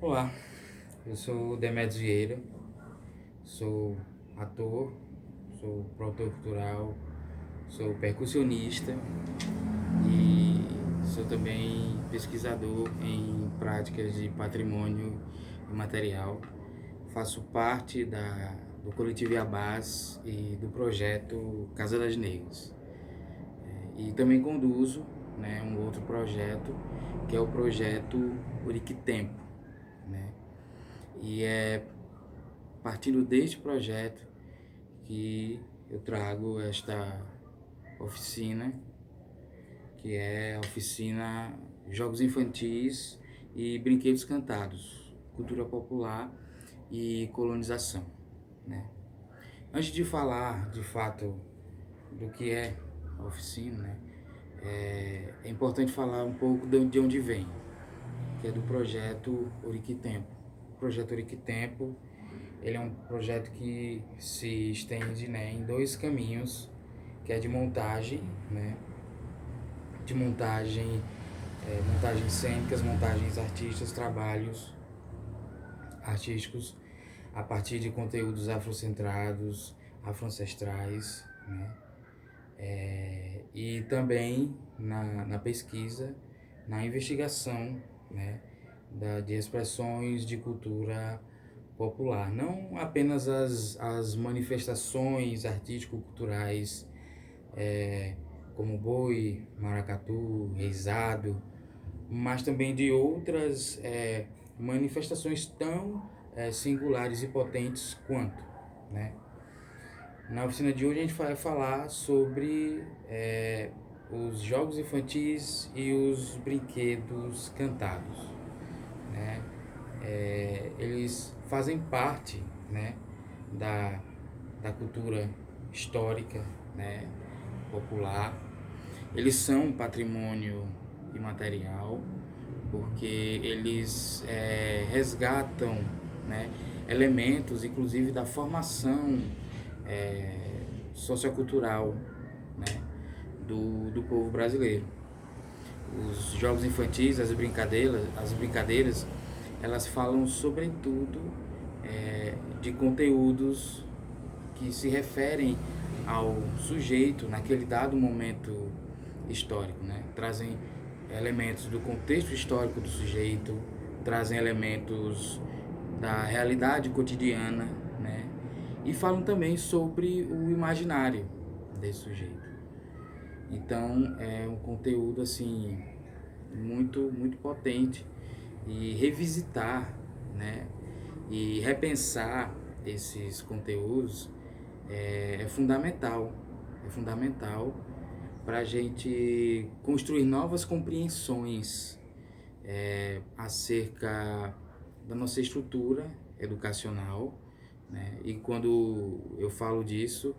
Olá, eu sou Demetrios Vieira, sou ator, sou produtor cultural, sou percussionista e sou também pesquisador em práticas de patrimônio imaterial. Faço parte do coletivo Iabás e do projeto Casa das Negras. E também conduzo, né, um outro projeto, que é o projeto Tempo, né? E é partindo deste projeto que eu trago esta oficina, que é a oficina Jogos Infantis e Brinquedos Cantados, Cultura Popular e Colonização, né? Antes de falar, de fato, do que é a oficina, né, é importante falar um pouco de onde vem, que é do projeto Tempo. O projeto Tempo, ele é um projeto que se estende, né, em dois caminhos, que é de montagem, né, de montagens cênicas, montagens artísticas, trabalhos artísticos a partir de conteúdos afrocentrados, afroancestrais, né, e também na pesquisa, na investigação, né, de expressões de cultura popular, não apenas as manifestações artístico-culturais, é, como boi, maracatu, reisado, mas também de outras manifestações tão singulares e potentes quanto, né? Na oficina de hoje a gente vai falar sobre os jogos infantis e os brinquedos cantados, né? Eles fazem parte, né, da, da cultura histórica, né, popular. Eles são patrimônio imaterial porque eles resgatam, né, elementos, inclusive da formação é, sociocultural, né, do povo brasileiro. Os jogos infantis, as brincadeiras, elas falam sobretudo de conteúdos que se referem ao sujeito naquele dado momento histórico, né? Trazem elementos do contexto histórico do sujeito, trazem elementos da realidade cotidiana, né? E falam também sobre o imaginário desse sujeito. Então é um conteúdo assim muito potente, e revisitar, né, e repensar esses conteúdos é fundamental para a gente construir novas compreensões acerca da nossa estrutura educacional, né? E quando eu falo disso,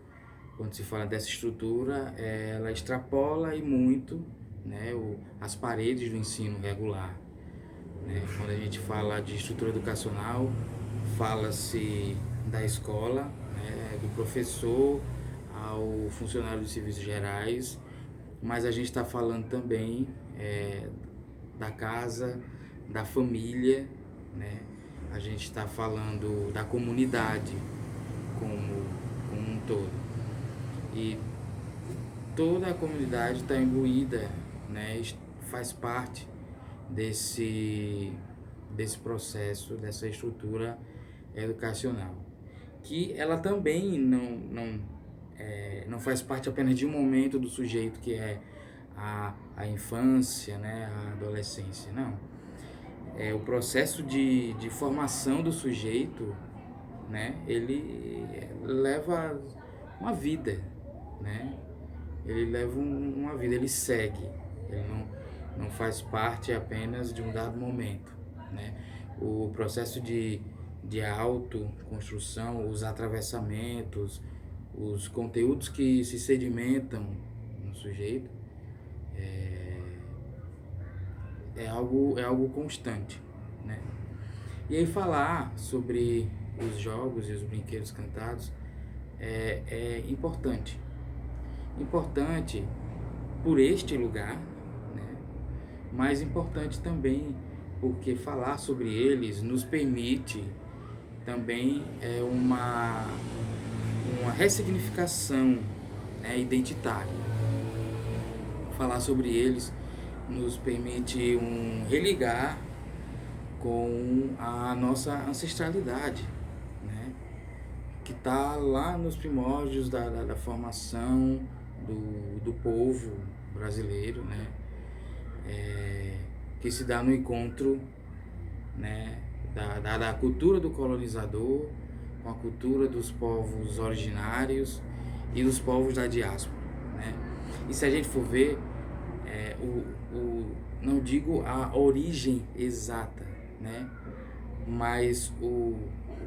quando se fala dessa estrutura, ela extrapola e muito, né, as paredes do ensino regular, né? Quando a gente fala de estrutura educacional, fala-se da escola, né, do professor ao funcionário de serviços gerais, mas a gente está falando também da casa, da família, né? A gente está falando da comunidade como um todo. E toda a comunidade está imbuída, né? Faz parte desse processo, dessa estrutura educacional, que ela também não faz parte apenas de um momento do sujeito que é a infância, né, a adolescência, não. O processo de formação do sujeito, né, ele leva uma vida, né? Ele leva uma vida, ele segue, ele não faz parte apenas de um dado momento, né? O processo de autoconstrução, os atravessamentos, os conteúdos que se sedimentam no sujeito, é algo constante, né? E aí falar sobre os jogos e os brinquedos cantados é importante. Importante por este lugar, né? Mas importante também porque falar sobre eles nos permite também uma ressignificação, né, identitária. Falar sobre eles nos permite religar com a nossa ancestralidade, né, que está lá nos primórdios da formação do povo brasileiro, né, que se dá no encontro, né, da cultura do colonizador com a cultura dos povos originários e dos povos da diáspora, né? E se a gente for ver, não digo a origem exata, né, mas o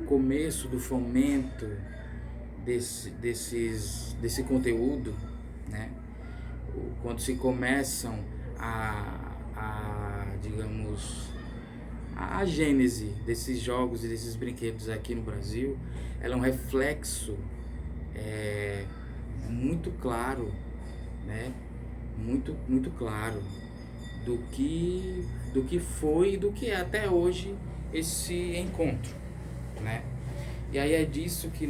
começo do fomento desse conteúdo, né, quando se começam digamos, a gênese desses jogos e desses brinquedos aqui no Brasil, ela é um reflexo muito claro, né, muito claro do que foi e do que é até hoje esse encontro, né? E aí é sobre isso que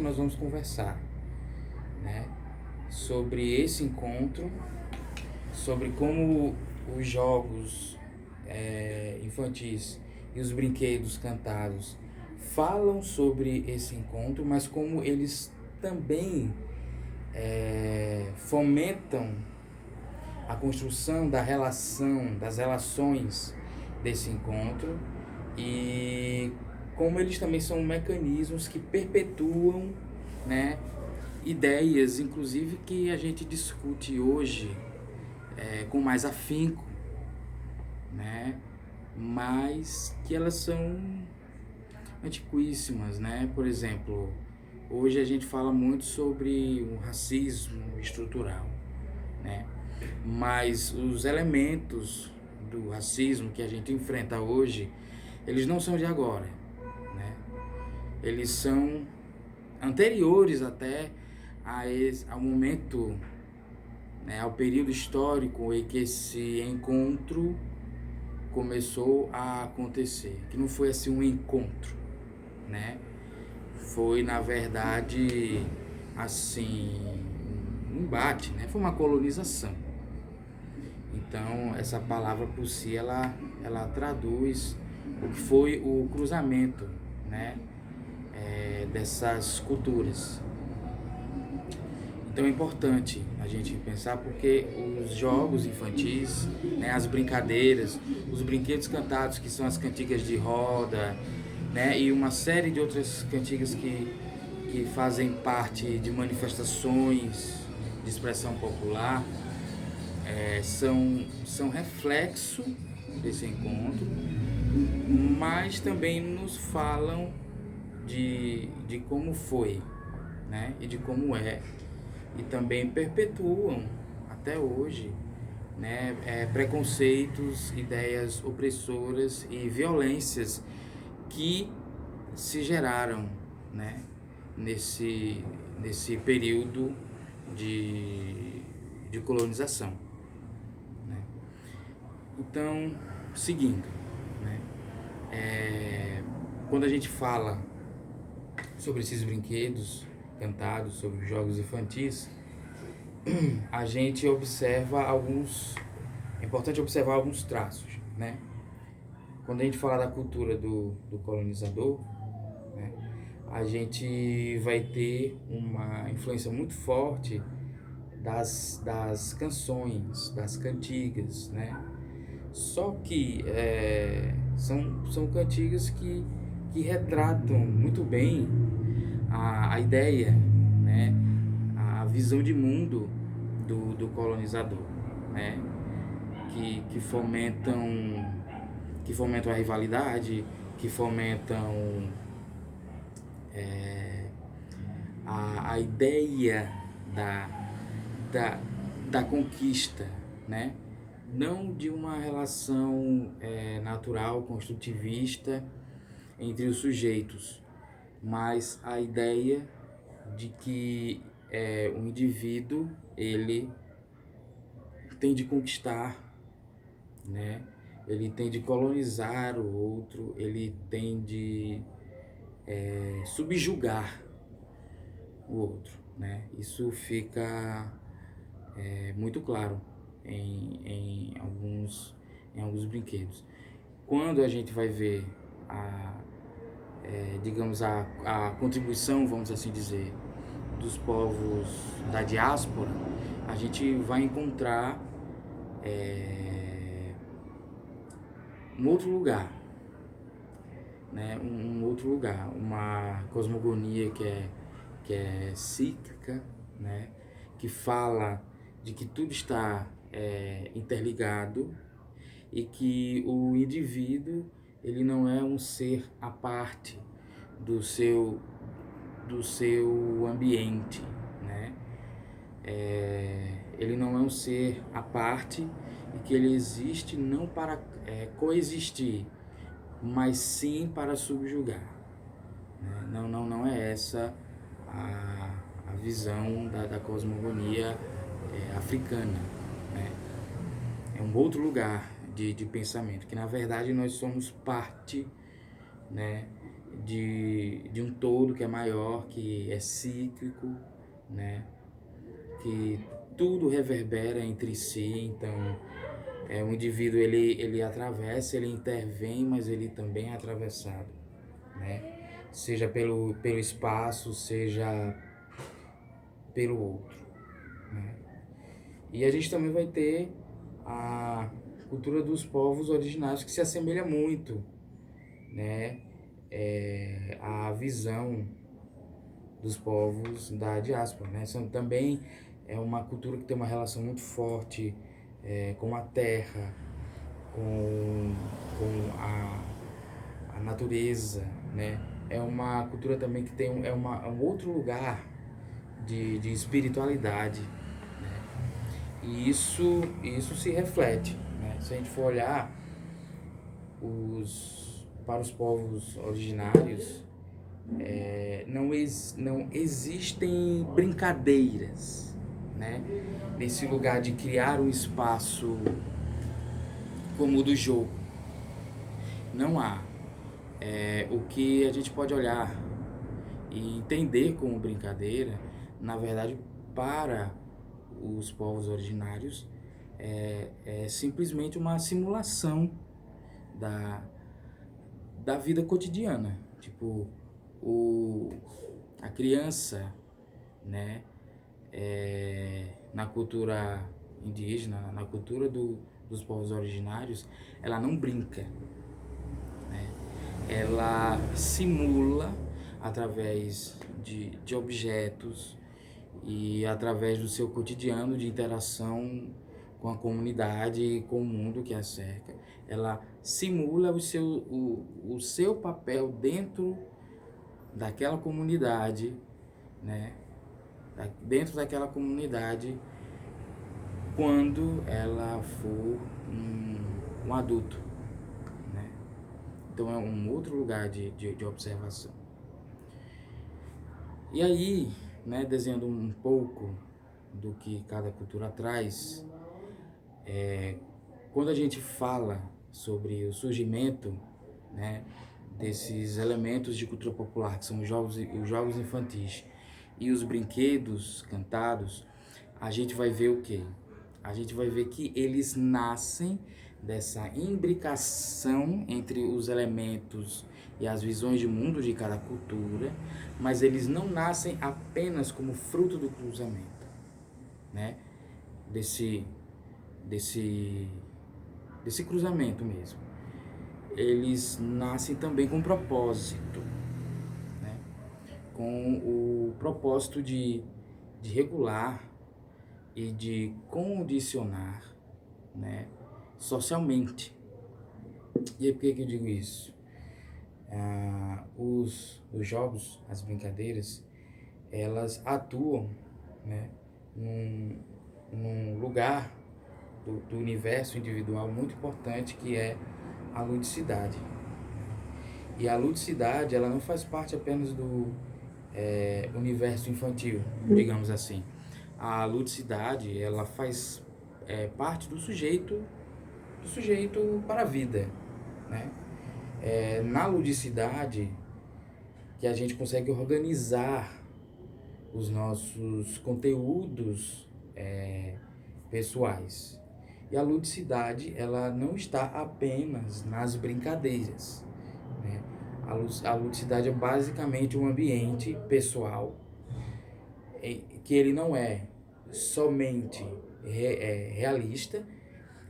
nós vamos conversar, né? Sobre esse encontro, sobre como os jogos infantis e os brinquedos cantados falam sobre esse encontro, mas como eles também fomentam a construção das relações desse encontro, e como eles também são mecanismos que perpetuam, né, ideias, inclusive que a gente discute hoje com mais afinco, né, mas que elas são antiquíssimas, né? Por exemplo, hoje a gente fala muito sobre o racismo estrutural, né? Mas os elementos do racismo que a gente enfrenta hoje, eles não são de agora, né? Eles são anteriores até ao momento, né, ao período histórico em que esse encontro começou a acontecer. Que não foi assim um encontro, né? Foi, na verdade, assim, um embate, né? Foi uma colonização. Então, essa palavra por si, ela traduz o que foi o cruzamento, né, dessas culturas. Então é importante a gente pensar, porque os jogos infantis, né, as brincadeiras, os brinquedos cantados, que são as cantigas de roda, né, e uma série de outras cantigas que fazem parte de manifestações de expressão popular, são reflexo desse encontro, mas também nos falam de como foi, né, e de como é, e também perpetuam até hoje, né, preconceitos, ideias opressoras e violências que se geraram, né, nesse período de colonização, né? Então, seguindo, né, quando a gente fala sobre esses brinquedos cantados, sobre os jogos infantis, a gente observa é importante observar alguns traços, né? Quando a gente fala da cultura do colonizador, né, a gente vai ter uma influência muito forte das canções, das cantigas, né? Só que são cantigas que retratam muito bem a ideia, né, a visão de mundo do colonizador, né, que fomentam a rivalidade, que fomentam a ideia da conquista, né, não de uma relação natural, construtivista entre os sujeitos, mas a ideia de que o indivíduo ele tem de conquistar, né? Ele tem de colonizar o outro, ele tem de subjugar o outro, né? Isso fica muito claro em alguns brinquedos. Quando a gente vai ver digamos, a contribuição, vamos assim dizer, dos povos da diáspora, a gente vai encontrar um outro lugar, né? Um outro lugar, uma cosmogonia que é cíclica, né? Que fala de que tudo está interligado e que o indivíduo ele não é um ser à parte do seu ambiente, né? Ele não é um ser à parte e que ele existe não para coexistir, mas sim para subjugar, né? Não é essa a visão da cosmogonia africana, né? É um outro lugar de pensamento, que na verdade nós somos parte, né, de um todo que é maior, que é cíclico, né, que tudo reverbera entre si. Então o indivíduo ele atravessa, ele intervém, mas ele também é atravessado, né? Seja pelo espaço, seja pelo outro, né? E a gente também vai ter a cultura dos povos originários, que se assemelha muito, né, à visão dos povos da diáspora, né? Também é uma cultura que tem uma relação muito forte com a terra, com a natureza, né? É uma cultura também que tem um outro lugar de espiritualidade, né? E isso se reflete, né? Se a gente for olhar para os povos originários, não existem brincadeiras, né? Nesse lugar de criar um espaço como o do jogo. Não há. O que a gente pode olhar e entender como brincadeira, na verdade, para os povos originários, é simplesmente uma simulação da, da vida cotidiana. Tipo, a criança, né, na cultura indígena, na cultura dos povos originários, ela não brinca, né? Ela simula através de objetos e através do seu cotidiano de interação com a comunidade e com o mundo que a cerca. Ela simula o seu papel dentro daquela comunidade, né? Dentro daquela comunidade, quando ela for um adulto, né? Então é um outro lugar de observação. E aí, né, desenhando um pouco do que cada cultura traz, quando a gente fala sobre o surgimento, né, desses elementos de cultura popular, que são os jogos infantis e os brinquedos cantados, a gente vai ver o quê? A gente vai ver que eles nascem dessa imbricação entre os elementos e as visões de mundo de cada cultura, mas eles não nascem apenas como fruto do cruzamento, né? Desse cruzamento mesmo. Eles nascem também com propósito, né? Com o propósito de regular e de condicionar, né, socialmente. E aí, por que eu digo isso? Os jogos, as brincadeiras, elas atuam, né, num lugar do universo individual muito importante, que é a ludicidade. E a ludicidade, ela não faz parte apenas do universo infantil, digamos assim. A ludicidade, ela faz parte do sujeito do sujeito para a vida, né? Na ludicidade que a gente consegue organizar os nossos conteúdos pessoais. E a ludicidade, ela não está apenas nas brincadeiras, né? A ludicidade é basicamente um ambiente pessoal que ele não é somente realista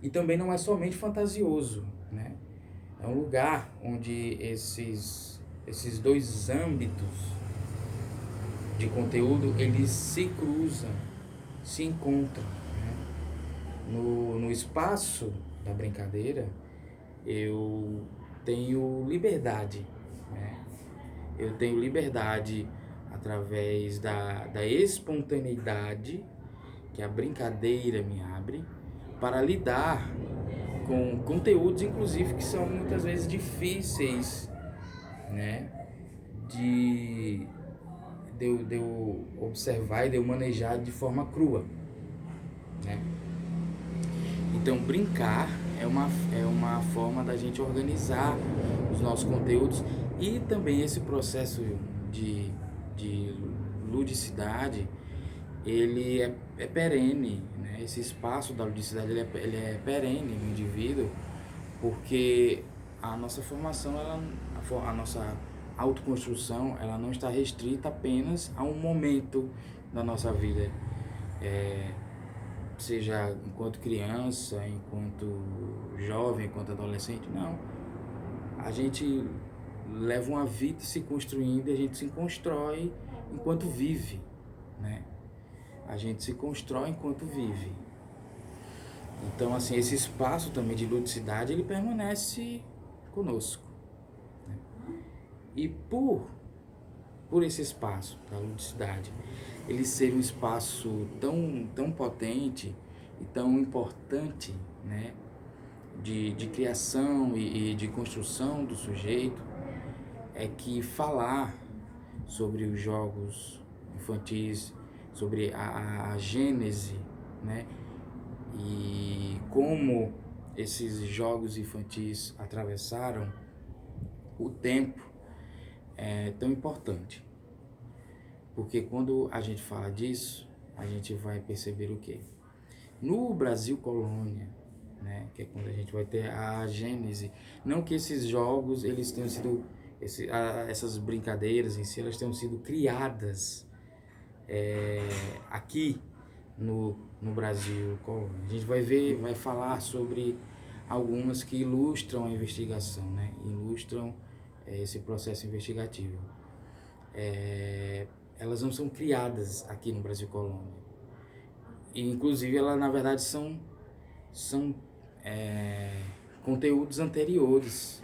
e também não é somente fantasioso, né? É um lugar onde esses dois âmbitos de conteúdo, eles se cruzam, se encontram, né? No espaço da brincadeira, eu tenho liberdade, né? Eu tenho liberdade através da espontaneidade que a brincadeira me abre para lidar com conteúdos, inclusive, que são muitas vezes difíceis, né? De eu observar e de eu manejar de forma crua, né? Então, brincar é uma forma da gente organizar os nossos conteúdos e também esse processo de ludicidade, ele é perene, né? Esse espaço da ludicidade, ele é perene no indivíduo, porque a nossa formação, a nossa autoconstrução, ela não está restrita apenas a um momento da nossa vida, seja enquanto criança, enquanto jovem, enquanto adolescente, não. A gente leva uma vida se construindo e a gente se constrói enquanto vive, né? A gente se constrói enquanto vive. Então, assim, esse espaço também de ludicidade, ele permanece conosco, né? E por esse espaço da ludicidade, ele ser um espaço tão potente e tão importante, né, de criação e de construção do sujeito, é que falar sobre os jogos infantis, sobre a gênese, né, e como esses jogos infantis atravessaram o tempo, é tão importante. Porque quando a gente fala disso, a gente vai perceber o quê? No Brasil colônia, né, que é quando a gente vai ter a gênese, não que esses jogos, eles tenham sido, essas brincadeiras em si, elas tenham sido criadas aqui no Brasil colônia. A gente vai falar sobre algumas que ilustram a investigação, né, ilustram esse processo investigativo. Elas não são criadas aqui no Brasil colônia. E, inclusive, elas, na verdade, são conteúdos anteriores,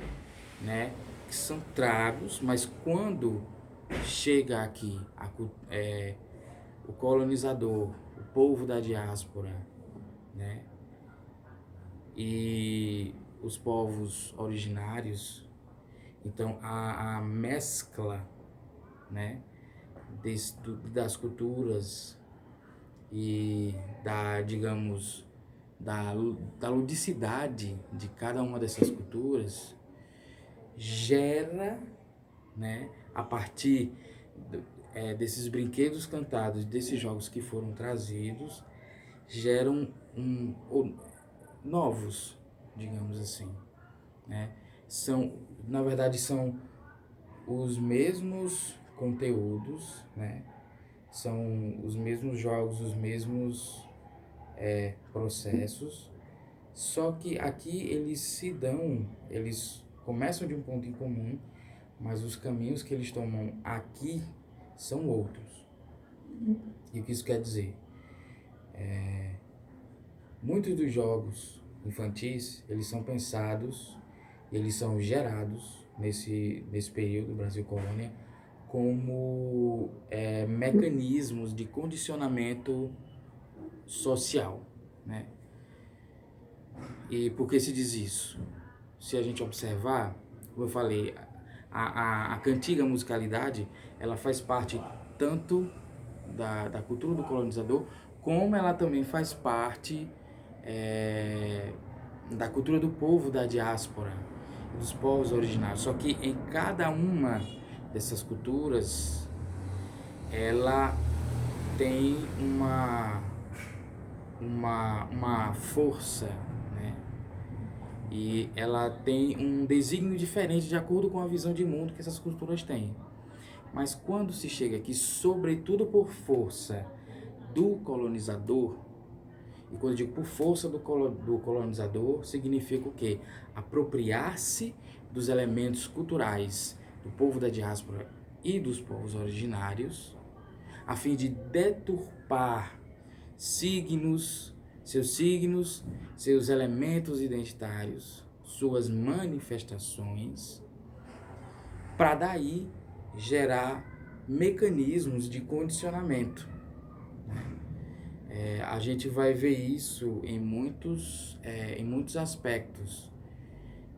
né? Que são tragos, mas quando chega aqui o colonizador, o povo da diáspora, né? E os povos originários, então a mescla, né, das culturas e digamos, da ludicidade de cada uma dessas culturas gera, né, a partir desses brinquedos cantados, desses jogos que foram trazidos, geram novos, digamos assim, né? Na verdade, são os mesmos conteúdos, né? São os mesmos jogos, os mesmos processos, só que aqui eles começam de um ponto em comum, mas os caminhos que eles tomam aqui são outros. E o que isso quer dizer? Muitos dos jogos infantis, eles são pensados, eles são gerados nesse período Brasil Colônia como mecanismos de condicionamento social, né? E por que se diz isso? Se a gente observar, como eu falei, a cantiga musicalidade, ela faz parte tanto da cultura do colonizador, como ela também faz parte da cultura do povo da diáspora, dos povos originários. Só que em cada uma dessas culturas, ela tem uma força, né? E ela tem um desígnio diferente de acordo com a visão de mundo que essas culturas têm. Mas quando se chega aqui, sobretudo por força do colonizador, e quando eu digo por força do colonizador, significa o quê? Apropriar-se dos elementos culturais do povo da diáspora e dos povos originários, a fim de deturpar seus elementos identitários, suas manifestações, para daí gerar mecanismos de condicionamento. A gente vai ver isso em muitos aspectos.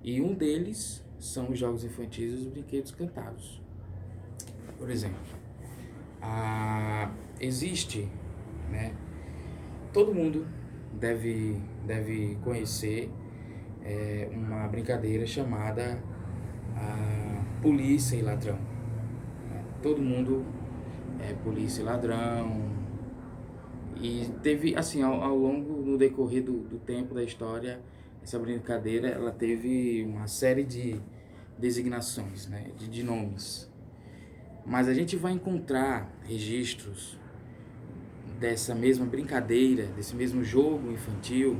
E um deles são os jogos infantis e os brinquedos cantados. Por exemplo, existe, né? Todo mundo deve conhecer uma brincadeira chamada Polícia e Ladrão. Todo mundo é polícia e ladrão. E teve, assim, ao longo, no decorrer do tempo da história, essa brincadeira, ela teve uma série de designações, né, de nomes. Mas a gente vai encontrar registros dessa mesma brincadeira, desse mesmo jogo infantil,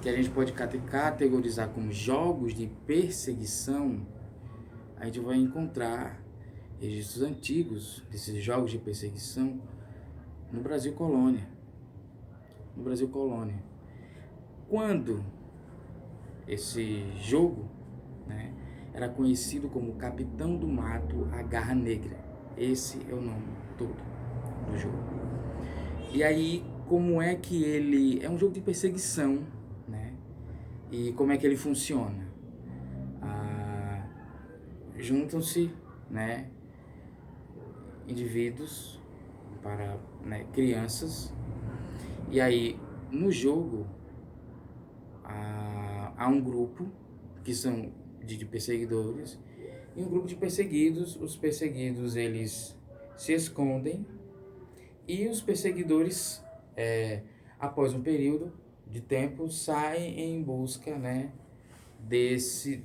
que a gente pode categorizar como jogos de perseguição. A gente vai encontrar registros antigos desses jogos de perseguição no Brasil Colônia. Quando esse jogo, né, era conhecido como Capitão do Mato, a Garra Negra. Esse é o nome todo do jogo. E aí, como é que ele... É um jogo de perseguição, né? E como é que ele funciona? Juntam-se, né, indivíduos para, né, crianças, e aí no jogo há um grupo que são de perseguidores e um grupo de perseguidos. Os perseguidos, eles se escondem e os perseguidores, após um período de tempo, saem em busca, né,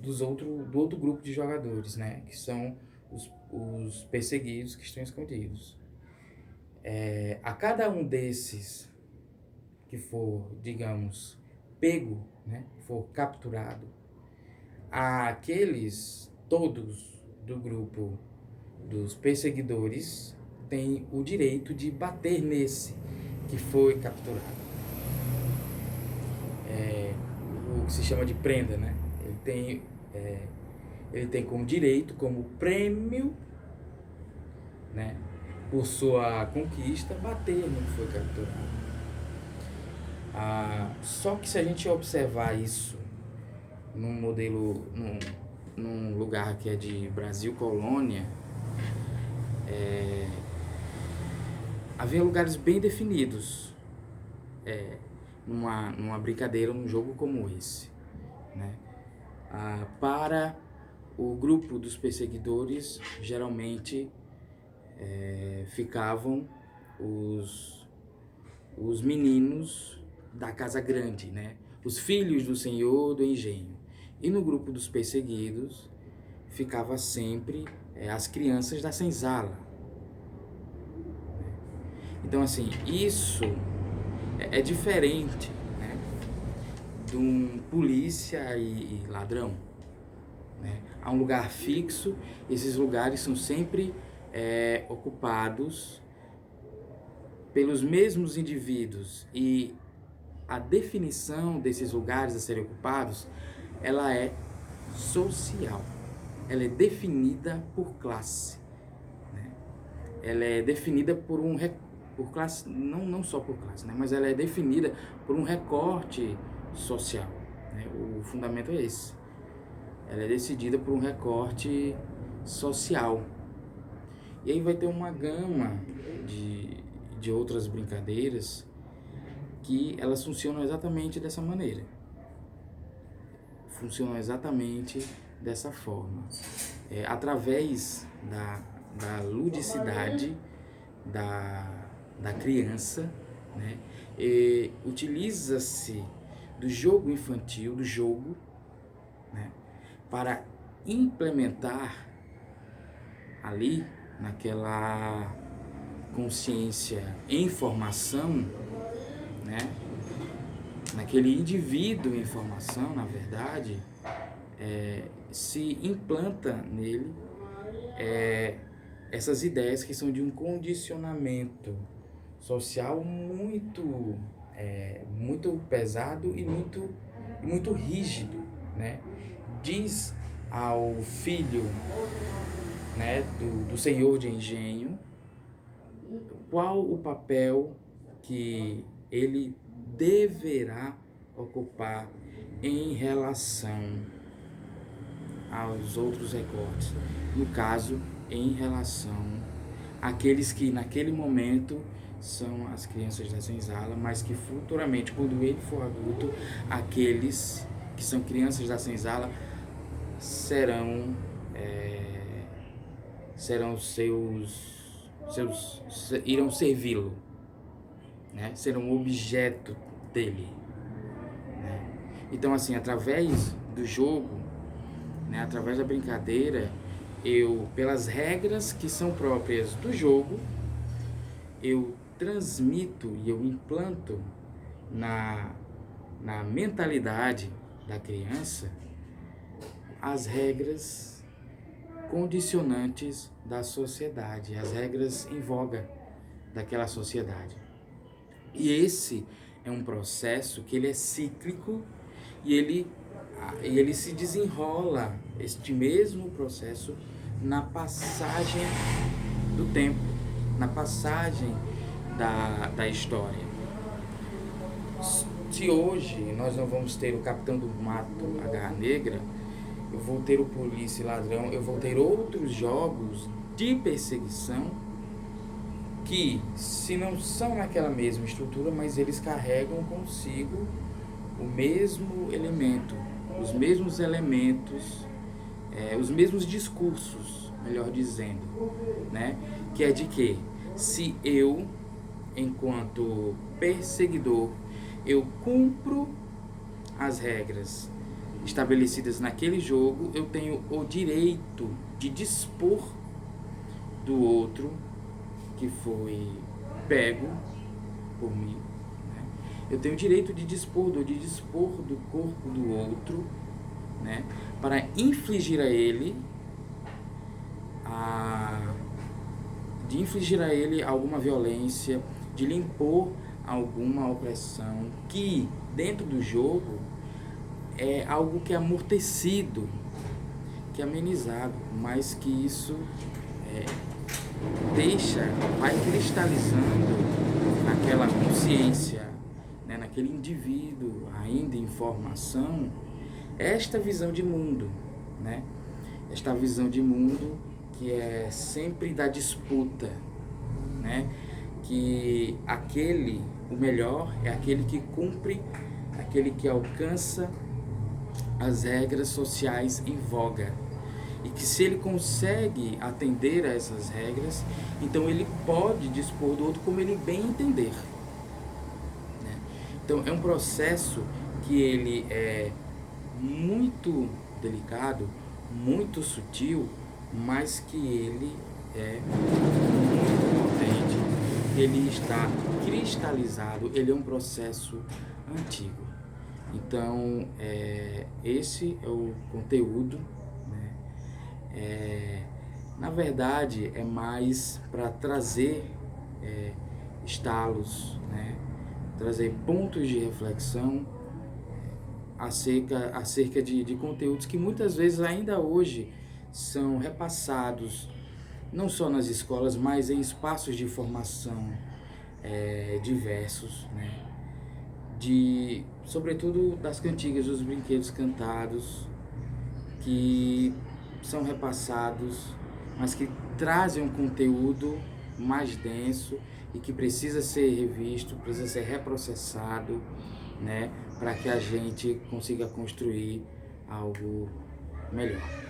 do outro grupo de jogadores, né, que são os perseguidos que estão escondidos. A cada um desses que for, digamos, pego, né, for capturado, aqueles todos do grupo dos perseguidores têm o direito de bater nesse que foi capturado. O que se chama de prenda, né? Ele tem como direito, como prêmio, né, por sua conquista, bater no que foi capturado. Só que se a gente observar isso num modelo, num lugar que é de Brasil Colônia, havia lugares bem definidos numa brincadeira, num jogo como esse, né? Para o grupo dos perseguidores, geralmente ficavam os meninos da casa grande, né? Os filhos do senhor do engenho. E no grupo dos perseguidos ficava sempre as crianças da senzala. Então, assim, isso é diferente, né, de um polícia e ladrão, né? Há um lugar fixo, esses lugares são sempre ocupados pelos mesmos indivíduos, e a definição desses lugares a serem ocupados, ela é social, ela é definida por classe, né? Ela é definida por classe, não só por classe, né? Mas ela é definida por um recorte social, né? O fundamento é esse. Ela é decidida por um recorte social. E aí vai ter uma gama de outras brincadeiras que elas funcionam exatamente dessa maneira. funcionam exatamente dessa forma. Através da ludicidade da criança, né? Utiliza-se do jogo infantil, do jogo, né? Para implementar ali, naquela consciência em formação, né? Naquele indivíduo em formação, na verdade, se implanta nele essas ideias que são de um condicionamento social muito pesado e muito rígido, né? Diz ao filho, né, do senhor de engenho qual o papel que ele deverá ocupar em relação aos outros recortes. No caso, em relação àqueles que naquele momento são as crianças da senzala, mas que futuramente, quando ele for adulto, aqueles que são crianças da senzala irão servi-lo, né? Serão objeto dele, né? Então, assim, através do jogo, né, através da brincadeira, pelas regras que são próprias do jogo, eu transmito e eu implanto na mentalidade da criança as regras condicionantes da sociedade, as regras em voga daquela sociedade. E esse é um processo que ele é cíclico e ele se desenrola, este mesmo processo, na passagem do tempo, na passagem da história. Se hoje nós não vamos ter o Capitão do Mato, a Garra Negra, eu vou ter o Polícia e Ladrão, eu vou ter outros jogos de perseguição que, se não são naquela mesma estrutura, mas eles carregam consigo o mesmo elemento, os mesmos elementos, os mesmos discursos, melhor dizendo, né? Que é de que, se eu, enquanto perseguidor, eu cumpro as regras estabelecidas naquele jogo, eu tenho o direito de dispor do outro que foi pego por mim, né? Eu tenho o direito de dispor do corpo do outro, né? Para infligir a ele alguma violência, de lhe impor alguma opressão, que dentro do jogo é algo que é amortecido, que é amenizado, mas que isso vai cristalizando naquela consciência, né, naquele indivíduo ainda em formação, esta visão de mundo, né? Esta visão de mundo que é sempre da disputa, né? Que o melhor é aquele que cumpre, aquele que alcança as regras sociais em voga. E que, se ele consegue atender a essas regras, então ele pode dispor do outro como ele bem entender, né? Então é um processo que ele é muito delicado, muito sutil, mas que ele é muito potente, ele está cristalizado, ele é um processo antigo. Então, esse é o conteúdo, né? Na verdade, é mais para trazer estalos, né? Trazer pontos de reflexão acerca de conteúdos que muitas vezes ainda hoje são repassados, não só nas escolas, mas em espaços de formação diversos, né? Sobretudo das cantigas, dos brinquedos cantados, que são repassados, mas que trazem um conteúdo mais denso e que precisa ser revisto, precisa ser reprocessado, né, para que a gente consiga construir algo melhor.